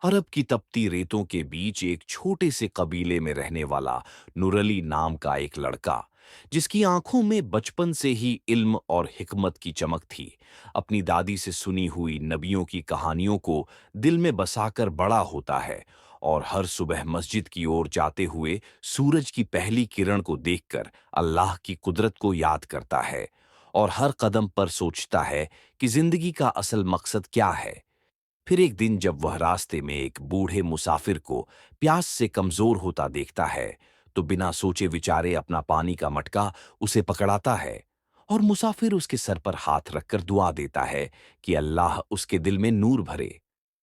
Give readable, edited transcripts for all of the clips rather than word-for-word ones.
अरब की तपती रेतों के बीच एक छोटे से कबीले में रहने वाला नुरली नाम का एक लड़का, जिसकी आंखों में बचपन से ही इल्म और हिकमत की चमक थी, अपनी दादी से सुनी हुई नबियों की कहानियों को दिल में बसाकर बड़ा होता है और हर सुबह मस्जिद की ओर जाते हुए सूरज की पहली किरण को देखकर अल्लाह की कुदरत को याद करता है और हर कदम पर सोचता है कि जिंदगी का असल मकसद क्या है। फिर एक दिन जब वह रास्ते में एक बूढ़े मुसाफिर को प्यास से कमजोर होता देखता है, तो बिना सोचे विचारे अपना पानी का मटका उसे पकड़ाता है और मुसाफिर उसके सर पर हाथ रखकर दुआ देता है कि अल्लाह उसके दिल में नूर भरे।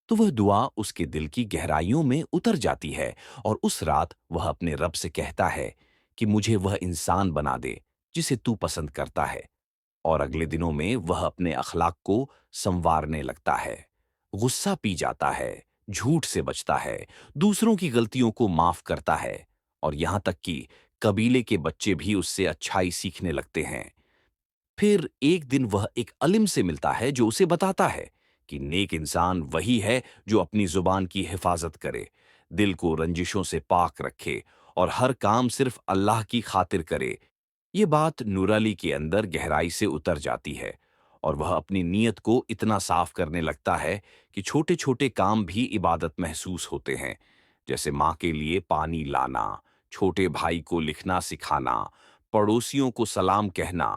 तो वह दुआ उसके दिल की गहराइयों में उतर जाती है और उस रात वह अपने रब से कहता है कि मुझे वह इंसान बना दे जिसे तू पसंद करता है। और अगले दिनों में वह अपने अखलाक को संवारने लगता है, गुस्सा पी जाता है, झूठ से बचता है, दूसरों की गलतियों को माफ करता है और यहां तक कि कबीले के बच्चे भी उससे अच्छाई सीखने लगते हैं। फिर एक दिन वह एक अलिम से मिलता है जो उसे बताता है कि नेक इंसान वही है जो अपनी जुबान की हिफाजत करे, दिल को रंजिशों से पाक रखे और हर काम सिर्फ अल्लाह की खातिर करे। ये बात नूराली के अंदर गहराई से उतर जाती है और वह अपनी नीयत को इतना साफ करने लगता है कि छोटे छोटे काम भी इबादत महसूस होते हैं, जैसे माँ के लिए पानी लाना, छोटे भाई को लिखना सिखाना, पड़ोसियों को सलाम कहना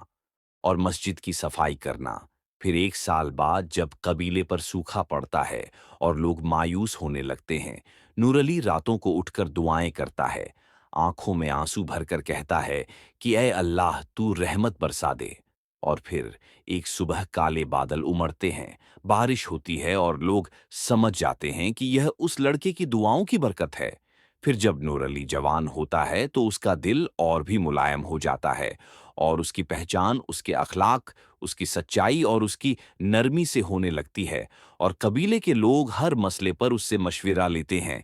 और मस्जिद की सफाई करना। फिर एक साल बाद जब कबीले पर सूखा पड़ता है और लोग मायूस होने लगते हैं, नूरली रातों को उठकर दुआएं करता है, आंखों में आंसू भरकर कहता है कि ऐ अल्लाह तू रहमत बरसा दे। और फिर एक सुबह काले बादल उमड़ते हैं, बारिश होती है और लोग समझ जाते हैं कि यह उस लड़के की दुआओं की बरकत है। फिर जब नूर अली जवान होता है तो उसका दिल और भी मुलायम हो जाता है और उसकी पहचान उसके अखलाक, उसकी सच्चाई और उसकी नरमी से होने लगती है और कबीले के लोग हर मसले पर उससे मशविरा लेते हैं।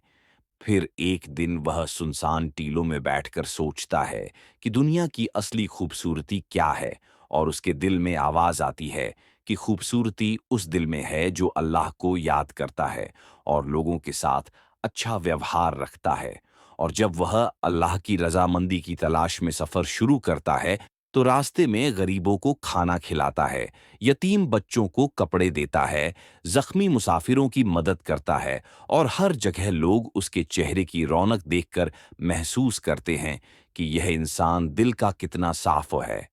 फिर एक दिन वह सुनसान टीलों में बैठकर सोचता है कि दुनिया की असली खूबसूरती क्या है और उसके दिल में आवाज आती है कि खूबसूरती उस दिल में है जो अल्लाह को याद करता है और लोगों के साथ अच्छा व्यवहार रखता है। और जब वह अल्लाह की रजामंदी की तलाश में सफर शुरू करता है, तो रास्ते में गरीबों को खाना खिलाता है, यतीम बच्चों को कपड़े देता है, जख्मी मुसाफिरों की मदद करता है और हर जगह लोग उसके चेहरे की रौनक देखकर महसूस करते हैं कि यह इंसान दिल का कितना साफ है।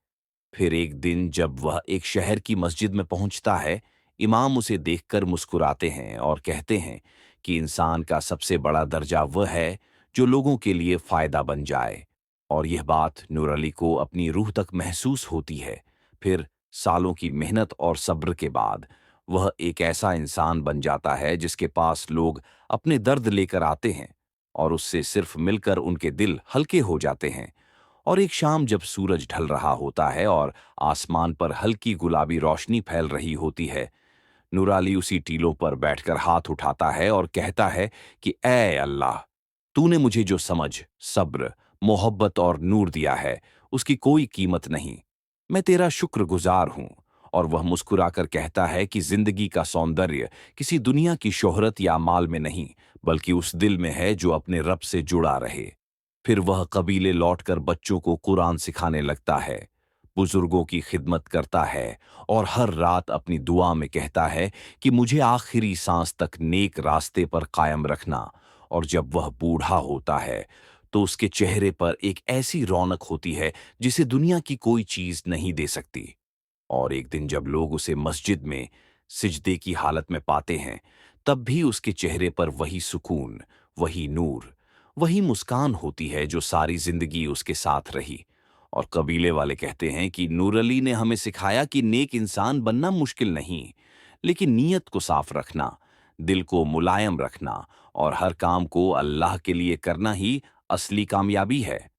फिर एक दिन जब वह एक शहर की मस्जिद में पहुंचता है, इमाम उसे देखकर मुस्कुराते हैं और कहते हैं कि इंसान का सबसे बड़ा दर्जा वह है जो लोगों के लिए फायदा बन जाए। और यह बात नूर अली को अपनी रूह तक महसूस होती है। फिर सालों की मेहनत और सब्र के बाद वह एक ऐसा इंसान बन जाता है जिसके पास लोग अपने दर्द लेकर आते हैं और उससे सिर्फ मिलकर उनके दिल हल्के हो जाते हैं। और एक शाम जब सूरज ढल रहा होता है और आसमान पर हल्की गुलाबी रोशनी फैल रही होती है, नूराली उसी टीलों पर बैठकर हाथ उठाता है और कहता है कि ऐ अल्लाह, तूने मुझे जो समझ, सब्र, मोहब्बत और नूर दिया है, उसकी कोई कीमत नहीं। मैं तेरा शुक्रगुजार हूं। और वह मुस्कुराकर कहता है कि जिंदगी का सौंदर्य किसी दुनिया की शोहरत या माल में नहीं, बल्कि उस दिल में है जो अपने रब से जुड़ा रहे। फिर वह कबीले लौटकर बच्चों को कुरान सिखाने लगता है, बुजुर्गों की खिदमत करता है और हर रात अपनी दुआ में कहता है कि मुझे आखिरी सांस तक नेक रास्ते पर कायम रखना। और जब वह बूढ़ा होता है तो उसके चेहरे पर एक ऐसी रौनक होती है जिसे दुनिया की कोई चीज नहीं दे सकती। और एक दिन जब लोग उसे मस्जिद में सिजदे की हालत में पाते हैं, तब भी उसके चेहरे पर वही सुकून, वही नूर, वही मुस्कान होती है जो सारी जिंदगी उसके साथ रही। और कबीले वाले कहते हैं कि नूर अली ने हमें सिखाया कि नेक इंसान बनना मुश्किल नहीं, लेकिन नीयत को साफ रखना, दिल को मुलायम रखना और हर काम को अल्लाह के लिए करना ही असली कामयाबी है।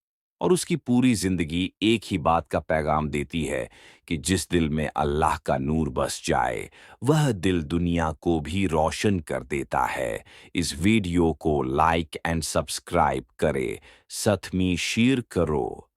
और उसकी पूरी जिंदगी एक ही बात का पैगाम देती है कि जिस दिल में अल्लाह का नूर बस जाए, वह दिल दुनिया को भी रोशन कर देता है। इस वीडियो को लाइक एंड सब्सक्राइब करें, सतमी शेयर करो।